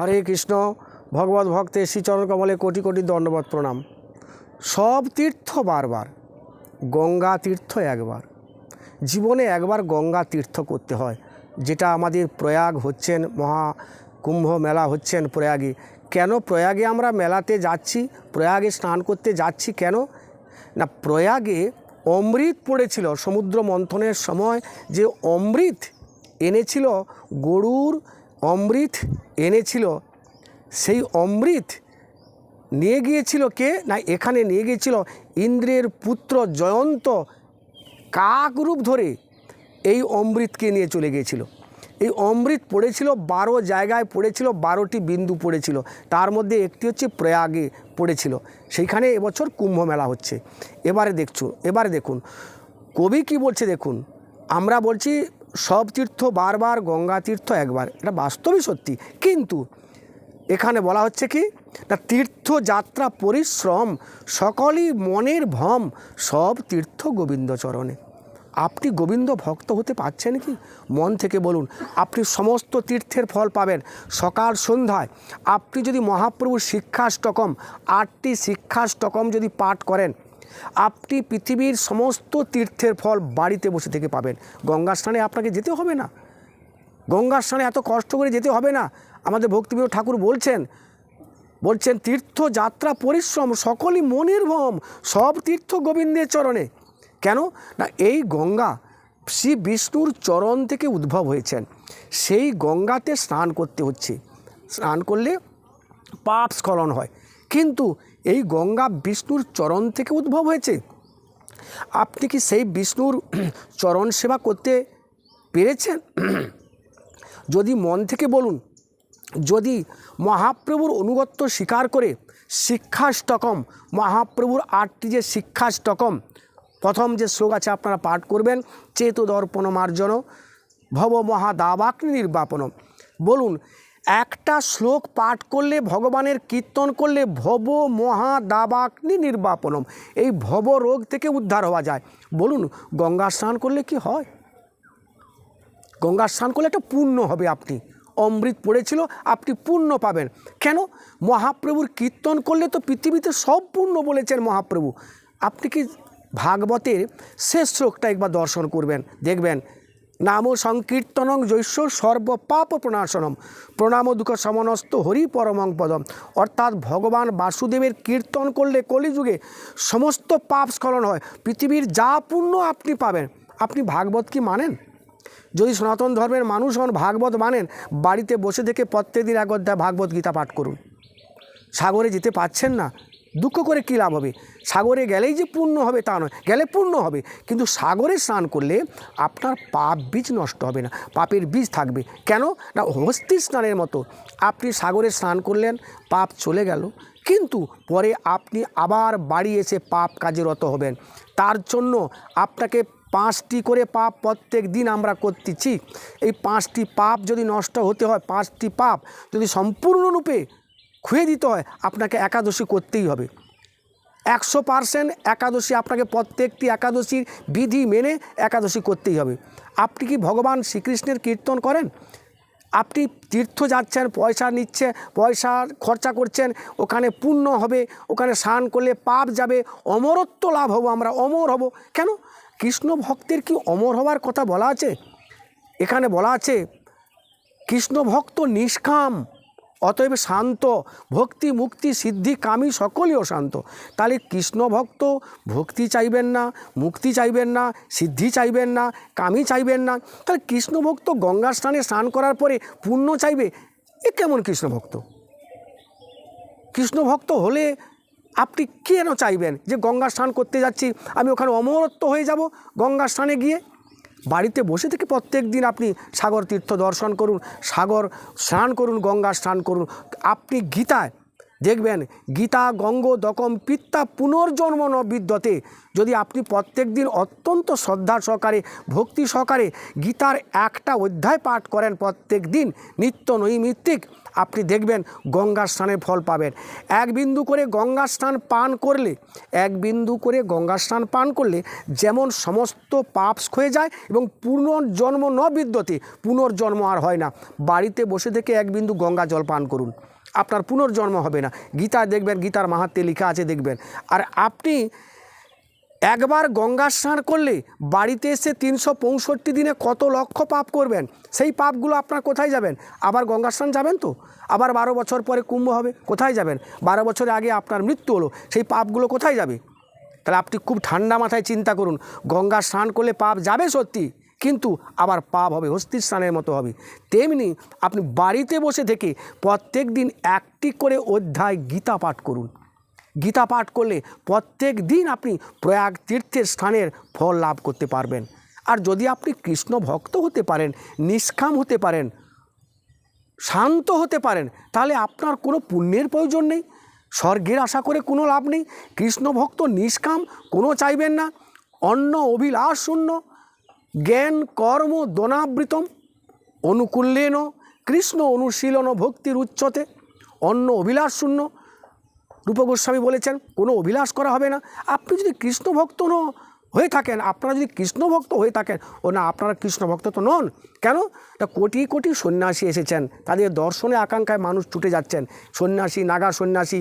হরে কৃষ্ণ। ভগবত ভক্তের শ্রীচরণ কমলে কোটি কোটি দণ্ডবত প্রণাম। সব তীর্থ বারবার, গঙ্গা তীর্থ একবার। জীবনে একবার গঙ্গা তীর্থ করতে হয়, যেটা আমাদের প্রয়াগ হচ্ছেন, মহাকুম্ভ মেলা হচ্ছেন প্রয়াগে। কেন প্রয়াগে আমরা মেলাতে যাচ্ছি, প্রয়াগে স্নান করতে যাচ্ছি কেন না? প্রয়াগে অমৃত পড়েছিল সমুদ্র মন্থনের সময়, যে অমৃত এনেছিল, গরুর অমৃত এনেছিল, সেই অমৃত নিয়ে গিয়েছিল কে না? এখানে নিয়ে গিয়েছিল ইন্দ্রের পুত্র জয়ন্ত, কাক রূপ ধরে এই অমৃতকে নিয়ে চলে গিয়েছিল। এই অমৃত পড়েছিল 12 জায়গায় পড়েছিল, 12টি বিন্দু পড়েছিল, তার মধ্যে একটি হচ্ছে প্রয়াগে পড়েছিল। সেইখানে এবছর কুম্ভ মেলা হচ্ছে। এবারে দেখুন কবি কি বলছে দেখুন। আমরা বলছি সব তীর্থ বারবার, গঙ্গা তীর্থ একবার, এটা বাস্তবই সত্যি। কিন্তু এখানে বলা হচ্ছে কি না, তীর্থযাত্রা পরিশ্রম সকলই মনের ভ্রম, সব তীর্থ গোবিন্দ চরণে। আপনি গোবিন্দ ভক্ত হতে পারছেন কি? মন থেকে বলুন। আপনি সমস্ত তীর্থের ফল পাবেন সকাল সন্ধ্যায়। আপনি যদি মহাপ্রভুর শিক্ষাষ্টকম 8টি শিক্ষাষ্টকম যদি পাঠ করেন, আপনি পৃথিবীর সমস্ত তীর্থের ফল বাড়িতে বসে থেকে পাবেন। গঙ্গা স্নানে আপনাকে যেতে হবে না, গঙ্গা স্নানে এত কষ্ট করে যেতে হবে না। আমাদের ভক্তিপ্রিয় ঠাকুর বলছেন তীর্থযাত্রা পরিশ্রম সকলই মনের ভ্রম, সব তীর্থ গোবিন্দের চরণে। কেন না? এই গঙ্গা শ্রী বিষ্ণুর চরণ থেকে উদ্ভব হয়েছেন, সেই গঙ্গাতে স্নান করতে হচ্ছে। স্নান করলে পাপ স্খলন হয়, কিন্তু এই গঙ্গা বিষ্ণুর চরণ থেকে উদ্ভব হয়েছে। আপনি কি সেই বিষ্ণুর চরণ সেবা করতে পেরেছেন? যদি মন থেকে বলুন, যদি মহাপ্রভুর অনুগত্য স্বীকার করে শিক্ষাষ্টকম, মহাপ্রভুর 8টি যে শিক্ষাষ্টকম, প্রথম যে শ্লোক আছে আপনারা পাঠ করবেন, চেতদর্পণ মার্জন ভব মহাদাবাগ্নি নির্বাপনম। বলুন, একটা শ্লোক পাঠ করলে, ভগবানের কীর্তন করলে ভব মহাদাবাগ্নি নির্বাপনম, এই ভব রোগ থেকে উদ্ধার হওয়া যায়। বলুন, গঙ্গা স্নান করলে কি হয়? গঙ্গা স্নান করলে একটা পুণ্য হবে। আপনি অমৃত পড়েছিল, আপনি পুণ্য পাবেন। কেন? মহাপ্রভুর কীর্তন করলে তো পৃথিবীতে সব পুণ্য বলেছেন মহাপ্রভু। আপনি কি ভাগবতের শেষ শ্লোকটা একবার দর্শন করবেন, দেখবেন নাম সংকীর্তনং জৈস্য সর্বপাপ প্রণাশনম প্রণাম দুঃখ সমনস্ত হরি পরমং পদম। অর্থাৎ ভগবান বাসুদেবের কীর্তন করলে কলিযুগে সমস্ত পাপ স্খলন হয়, পৃথিবীর যা পুণ্য আপনি পাবেন। আপনি ভাগবত কি মানেন? যদি সনাতন ধর্মের মানুষ হন, ভাগবত মানেন, বাড়িতে বসে থেকে প্রত্যেকদিন 1 অধ্যায় ভাগবত গীতা পাঠ করুন। সাগরে যেতে পারছেন না, দুঃখ করে কী লাভ হবে? সাগরে গেলেই যে পূর্ণ হবে তা নয়, গেলে পূর্ণ হবে, কিন্তু সাগরে স্নান করলে আপনার পাপ বীজ নষ্ট হবে না, পাপের বীজ থাকবে। কেন না? হস্তি স্নানের মতো আপনি সাগরে স্নান করলেন, পাপ চলে গেল, কিন্তু পরে আপনি আবার বাড়ি এসে পাপ কাজে রত হবেন। তার জন্য আপনাকে 5টি করে পাপ প্রত্যেক দিন আমরা করতেছি। এই 5টি পাপ যদি নষ্ট হতে হয়, 5টি পাপ যদি সম্পূর্ণরূপে খুঁয়ে দিতে হয়, আপনাকে একাদশী করতেই হবে। 100% একাদশী, আপনাকে প্রত্যেকটি একাদশীর বিধি মেনে একাদশী করতেই হবে। আপনি কি ভগবান শ্রীকৃষ্ণের কীর্তন করেন? আপনি তীর্থ যাচ্ছেন, পয়সা নিচ্ছে, পয়সা খরচা করছেন, ওখানে পুণ্য হবে, ওখানে স্নান করলে পাপ যাবে, অমরত্ব লাভ হবো, আমরা অমর হব। কেন? কৃষ্ণ ভক্তের কি অমর হওয়ার কথা বলা আছে? এখানে বলা আছে কৃষ্ণ ভক্ত নিষ্কাম, অতএব শান্ত, ভক্তি মুক্তি সিদ্ধি কামী সকলই অশান্ত। তাহলে কৃষ্ণ ভক্ত ভক্তি চাইবেন না, মুক্তি চাইবেন না, সিদ্ধি চাইবেন না, কামী চাইবেন না, তাহলে কৃষ্ণ ভক্ত গঙ্গা স্নানে স্নান করার পরে পুণ্য চাইবে? এ কেমন কৃষ্ণ ভক্ত? কৃষ্ণ ভক্ত হলে আপনি কেন চাইবেন যে গঙ্গা স্নান করতে যাচ্ছি, আমি ওখানে অমরত্ব হয়ে যাব গঙ্গা স্নানে গিয়ে? বাড়িতে বসে থেকে প্রত্যেক দিন আপনি সাগর তীর্থ দর্শন করুন, সাগর স্নান করুন, গঙ্গা স্নান করুন। আপনি গীতায় দেখবেন, গীতা গঙ্গোদকম পিত্তা পুনর্জন্ম ন বিদ্যতে, যদি আপনি প্রত্যেক দিন অত্যন্ত শ্রদ্ধা সহকারে, ভক্তি সহকারে গীতার একটা অধ্যায় পাঠ করেন প্রত্যেক দিন নিত্য নৈমিত্তিক, আপনি দেখবেন গঙ্গা স্নানের ফল পাবেন। 1 বিন্দু করে গঙ্গা স্নান পান করলে 1 বিন্দু করে গঙ্গা স্নান পান করলে যেমন সমস্ত পাপ ক্ষয়ে যায় এবং পুনর্জন্ম ন বিদ্যতে, পুনর্জন্ম আর হয় না। বাড়িতে বসে থেকে 1 বিন্দু গঙ্গা জল পান করুন, আপনার পুনর্জন্ম হবে না। গীতা দেখবেন, গীতার মাহাত্ম্যে লেখা আছে দেখবেন। আর আপনি একবার গঙ্গা স্নান করলে বাড়িতে এসে 365 দিনে কত লক্ষ পাপ করবেন, সেই পাপগুলো আপনার কোথায় যাবেন? আবার গঙ্গা স্নান যাবেন তো, আবার 12 বছর পরে কুম্ভ হবে, কোথায় যাবেন? 12 বছরের আগে আপনার মৃত্যু হলো, সেই পাপগুলো কোথায় যাবে? তাহলে আপনি খুব ঠান্ডা মাথায় চিন্তা করুন, গঙ্গা স্নান করলে পাপ যাবে সত্যি, কিন্তু আবার পাপ হবে হস্তির স্নানের মতো হবে। তেমনি আপনি বাড়িতে বসে থেকে প্রত্যেক দিন 1টি করে অধ্যায় গীতা পাঠ করুন। গীতা পাঠ করলে প্রত্যেক দিন আপনি প্রয়াগ তীর্থের স্থানের ফল লাভ করতে পারবেন। আর যদি আপনি কৃষ্ণ ভক্ত হতে পারেন, নিষ্কাম হতে পারেন, শান্ত হতে পারেন, তাহলে আপনার কোনো পুণ্যের প্রয়োজন নেই, স্বর্গের আশা করে কোনো লাভ নেই। কৃষ্ণ ভক্ত নিষ্কাম, কোনো চাইবেন না, অন্ন অভিলাষ শূন্য, জ্ঞান কর্ম দনাবৃতম, অনুকূল্যেন কৃষ্ণ অনুশীলন ভক্তির উচ্চতে, অন্ন অভিলাষ শূন্য। রূপ গোস্বামী বলেছেন কোনো অভিলাষ করা হবে না। আপনি যদি কৃষ্ণ ভক্ত হয়ে থাকেন, আপনারা যদি কৃষ্ণ ভক্ত হয়ে থাকেন, ও না আপনারা কৃষ্ণ ভক্ত তো নন কেন? তা কোটি কোটি সন্ন্যাসী এসেছেন, তাদের দর্শনে আকাঙ্ক্ষায় মানুষ ছুটে যাচ্ছেন। সন্ন্যাসী, নাগা সন্ন্যাসী,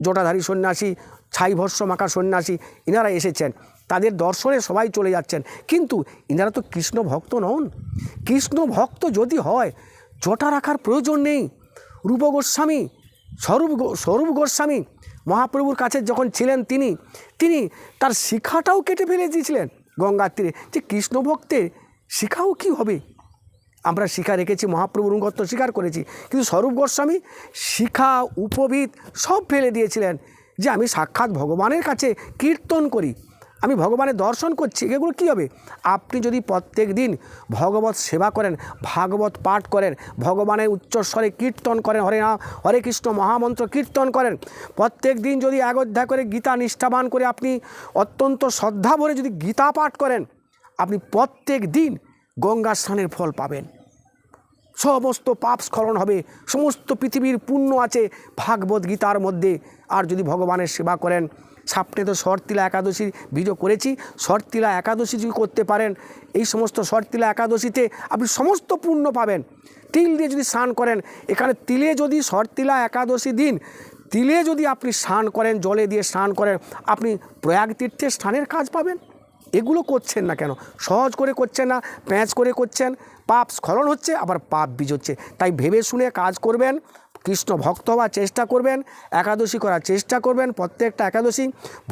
জটাধারী সন্ন্যাসী, ছাই ভস্য মাখা সন্ন্যাসী, ইনারা এসেছেন, তাদের দর্শনে সবাই চলে যাচ্ছেন, কিন্তু ইনারা তো কৃষ্ণ ভক্ত নন। কৃষ্ণ ভক্ত যদি হয় জটা রাখার প্রয়োজন নেই। রূপ গোস্বামী, স্বরূপ গোস্বামী মহাপ্রভুর কাছে যখন ছিলেন, তিনি তার শিখাটাও কেটে ফেলে দিয়েছিলেন গঙ্গার তীরে, যে কৃষ্ণ ভক্তের শিখাও কি হবে। আমরা শিখা রেখেছি, মহাপ্রভুর অনুগত্য স্বীকার করেছি, কিন্তু স্বরূপ গোস্বামী শিখা উপবিদ সব ফেলে দিয়েছিলেন, যে আমি সাক্ষাৎ ভগবানের কাছে কীর্তন করি, আমি ভগবানের দর্শন করছি, এগুলো কী হবে? আপনি যদি প্রত্যেক দিন ভগবত সেবা করেন, ভাগবত পাঠ করেন, ভগবানের উচ্চস্বরে কীর্তন করেন, হরে নাম হরে কৃষ্ণ মহামন্ত্র কীর্তন করেন, প্রত্যেক দিন যদি 1 অধ্যায় করে গীতা নিষ্ঠাবান করে আপনি অত্যন্ত শ্রদ্ধা ভরে যদি গীতা পাঠ করেন, আপনি প্রত্যেক দিন গঙ্গা স্নানের ফল পাবেন। সমস্ত পাপ স্খলন হবে, সমস্ত পৃথিবীর পুণ্য আছে ভাগবত গীতার মধ্যে। আর যদি ভগবানের সেবা করেন, সামনে তো শর্তিলা একাদশীর ভিডিও করেছি, শর্তিলা একাদশী যদি করতে পারেন, এই সমস্ত শর্তিলা একাদশীতে আপনি সমস্ত পুণ্য পাবেন। তিল দিয়ে যদি স্নান করেন, এখানে তিলে যদি শর্তিলা একাদশী দিন তিলে যদি আপনি স্নান করেন, জলে দিয়ে স্নান করেন, আপনি প্রয়াগ তীর্থের স্নানের কাজ পাবেন। এগুলো করছেন না কেন? সহজ করে করছেন না, প্যাঁচ করে করছেন, পাপ স্খলন হচ্ছে, আবার পাপ বীজ হচ্ছে। তাই ভেবে শুনে কাজ করবেন, কৃষ্ণ ভক্ত হওয়ার চেষ্টা করবেন, একাদশী করার চেষ্টা করবেন, প্রত্যেকটা একাদশী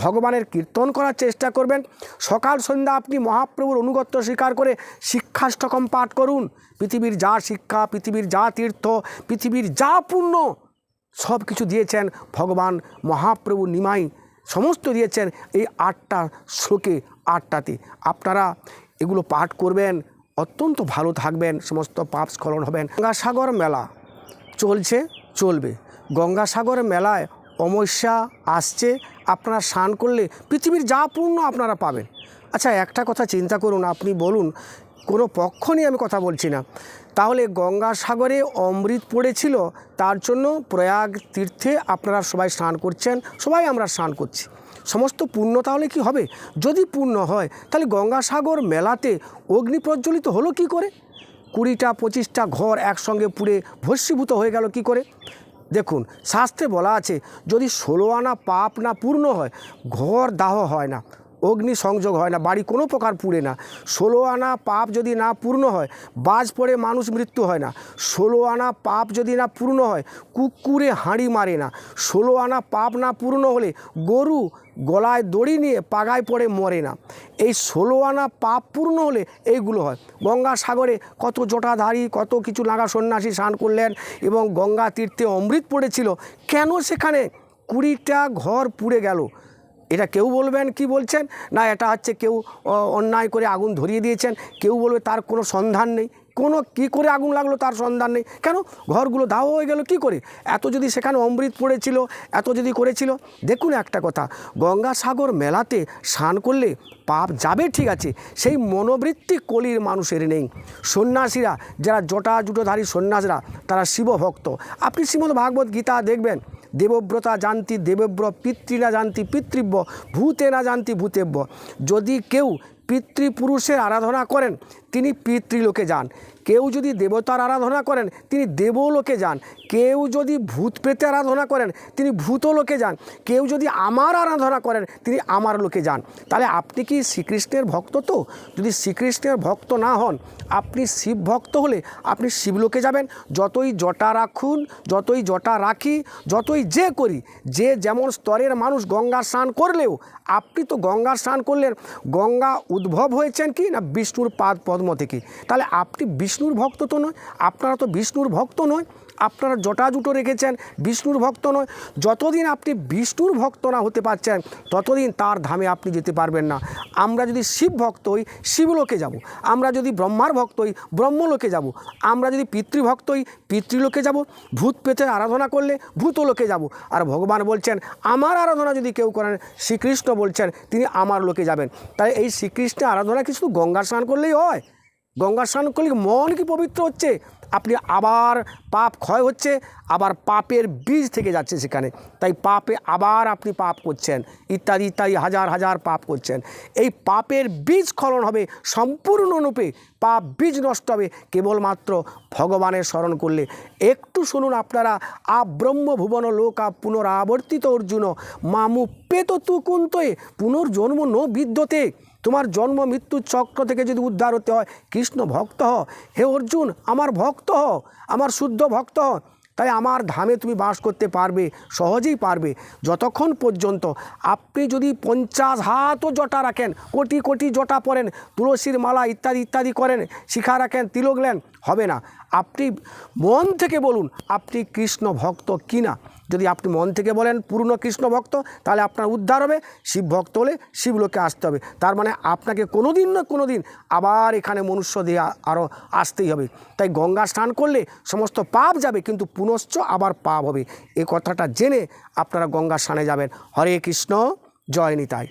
ভগবানের কীর্তন করার চেষ্টা করবেন। সকাল সন্ধ্যা আপনি মহাপ্রভুর অনুগত্য স্বীকার করে শিক্ষাষ্টকম পাঠ করুন। পৃথিবীর যা শিক্ষা, পৃথিবীর যা তীর্থ, পৃথিবীর যা পুণ্য সব কিছু দিয়েছেন ভগবান মহাপ্রভু নিমাই, সমস্ত দিয়েছেন এই 8টা শ্লোকে, 8টাতে। আপনারা এগুলো পাঠ করবেন, অত্যন্ত ভালো থাকবেন, সমস্ত পাপ স্খলন হবেন। গঙ্গাসাগর মেলা চলবে। গঙ্গাসাগর মেলায় অমাবস্যা আসছে, আপনারা স্নান করলে পৃথিবীর যা পুণ্য আপনারা পাবেন। আচ্ছা, একটা কথা চিন্তা করুন, আপনি বলুন, কোনো পক্ষ নিয়ে আমি কথা বলছি না, তাহলে গঙ্গাসাগরে অমৃত পড়েছিল, তার জন্য প্রয়াগ তীর্থে আপনারা সবাই স্নান করছেন, সবাই আমরা স্নান করছি, সমস্ত পুণ্য তাহলে কি হবে? যদি পুণ্য হয়, তাহলে গঙ্গাসাগর মেলাতে অগ্নি প্রজ্বলিত হলো কি করে? 20টা 25টা ঘর একসঙ্গে পুড়ে ভস্মীভূত হয়ে গেল কি করে? দেখুন, শাস্ত্রে বলা আছে, যদি 16 আনা পাপ না পূর্ণ হয়, ঘর দাহ হয় না, অগ্নি সংযোগ হয় না, বাড়ি কোনো প্রকার পুড়ে না। 16 আনা পাপ যদি না পূর্ণ হয়, বাজ পড়ে মানুষ মৃত্যু হয় না। 16 আনা পাপ যদি না পূর্ণ হয়, কুকুরে হাঁড়ি মারে না। 16 আনা পাপ না পূর্ণ হলে গরু গলায় দড়ি নিয়ে পাগায় পড়ে মরে না। এই 16 আনা পাপ পূর্ণ হলে এইগুলো হয়। গঙ্গাসাগরে কত জটাধারী, কত কিছু নাগা সন্ন্যাসী স্নান করলেন এবং গঙ্গা তীর্থে অমৃত পড়েছিল, কেন সেখানে 20টা ঘর পুড়ে গেল? এটা কেউ বলবেন কি বলছেন না, এটা হচ্ছে কেউ অন্যায় করে আগুন ধরিয়ে দিয়েছেন, কেউ বলবে তার কোনো সন্ধান নেই। কোনো কী করে আগুন লাগলো তার সন্ধান নেই। কেন? ঘরগুলো দাও হয়ে গেল কী করে? এত যদি সেখানে অমৃত পড়েছিল, এত যদি করেছিল। দেখুন একটা কথা, গঙ্গাসাগর মেলাতে স্নান করলে পাপ যাবে ঠিক আছে, সেই মনোবৃত্তি কলির মানুষের নেই। সন্ন্যাসীরা যারা জটা জুটোধারী সন্ন্যাসীরা তারা শিবভক্ত। আপনি শ্রীমদ্ ভাগবত গীতা দেখবেন, দেবব্রতা জানতি দেবব্র, পিতৃনা জানতি পিতৃব্য, ভূতে না জানতি ভূতেব্য। যদি কেউ পিতৃপুরুষের আরাধনা করেন তিনি পিতৃলোকে যান, কেউ যদি দেবতার আরাধনা করেন তিনি দেবলোকে যান, কেউ যদি ভূত প্রেতে আরাধনা করেন তিনি ভূতলোকে যান, কেউ যদি আমার আরাধনা করেন তিনি আমার লোকে যান। তাহলে আপনি কি শ্রীকৃষ্ণের ভক্ত? তো যদি শ্রীকৃষ্ণের ভক্ত না হন, আপনি শিব ভক্ত হলে আপনি শিবলোকে যাবেন। যতই জটা রাখুন, যতই জটা রাখি, যতই যে করি, যে যেমন স্তরের মানুষ গঙ্গা স্নান করলেও, আপনি তো গঙ্গা স্নান করলেন, গঙ্গা উদ্ভব হয়েছেন কি না বিষ্ণুর পাদ পদ্ম থেকে। তাহলে আপনি বিষ্ণুর ভক্ত তো নয়, আপনারা তো বিষ্ণুর ভক্ত নয়, আপনারা জটা জুটো রেখেছেন, বিষ্ণুর ভক্ত নয়। যতদিন আপনি বিষ্ণুর ভক্ত না হতে পারছেন ততদিন তার ধামে আপনি যেতে পারবেন না। আমরা যদি শিব ভক্ত হই শিবলোকে যাব, আমরা যদি ব্রহ্মার ভক্ত হই ব্রহ্মলোকে যাব, আমরা যদি পিতৃভক্ত হই পিতৃলোকে যাব, ভূত প্রেতের আরাধনা করলে ভূতলোকে যাব। আর ভগবান বলছেন আমার আরাধনা যদি কেউ করেন, শ্রীকৃষ্ণ বলছেন তিনি আমার লোকে যাবেন। তাই এই শ্রীকৃষ্ণের আরাধনা কি শুধু গঙ্গা স্নান করলেই হয়? গঙ্গা স্নান করলে মন কি পবিত্র হচ্ছে? আপনি আবার পাপ ক্ষয় হচ্ছে, আবার পাপের বীজ থেকে যাচ্ছে সেখানে, তাই পাপে আবার আপনি পাপ করছেন, ইত্যাদি ইত্যাদি হাজার হাজার পাপ করছেন। এই পাপের বীজ স্খলন হবে সম্পূর্ণরূপে, পাপ বীজ নষ্ট হবে কেবলমাত্র ভগবানের স্মরণ করলে। একটু শুনুন আপনারা, ব্রহ্ম ভুবন লোকা পুনরাবর্তিত অর্জুন মামু পেত তু কুন্তয়ে পুনর্জন্ম ন বিদ্যতে। তোমার জন্ম মৃত্যুর চক্র থেকে যদি উদ্ধার হতে হয় কৃষ্ণ ভক্ত হ। হে অর্জুন, আমার ভক্ত হ, আমার শুদ্ধ ভক্ত হ, তাই আমার ধামে তুমি বাস করতে পারবে, সহজেই পারবে। যতক্ষণ পর্যন্ত আপনি যদি 50 হাতও জটা রাখেন, কোটি কোটি জটা পরেন, তুলসীর মালা ইত্যাদি ইত্যাদি করেন, শিখা রাখেন, তিলক নেন, হবে না। আপনি মন থেকে বলুন আপনি কৃষ্ণ ভক্ত কিনা। যদি আপনি মন থেকে বলেন পূর্ণ কৃষ্ণ ভক্ত, তাহলে আপনার উদ্ধার হবে। শিব ভক্ত হলে শিবলোকে আসতে হবে। তার মানে আপনাকে কোনো দিন না কোনো দিন আবার এখানে মনুষ্য দিয়ে আরও আসতেই হবে। তাই গঙ্গা স্নান করলে সমস্ত পাপ যাবে, কিন্তু পুনশ্চ আবার পাপ হবে। এই কথাটা জেনে আপনারা গঙ্গা স্নানে যাবেন। হরে কৃষ্ণ, জয় নিতাই।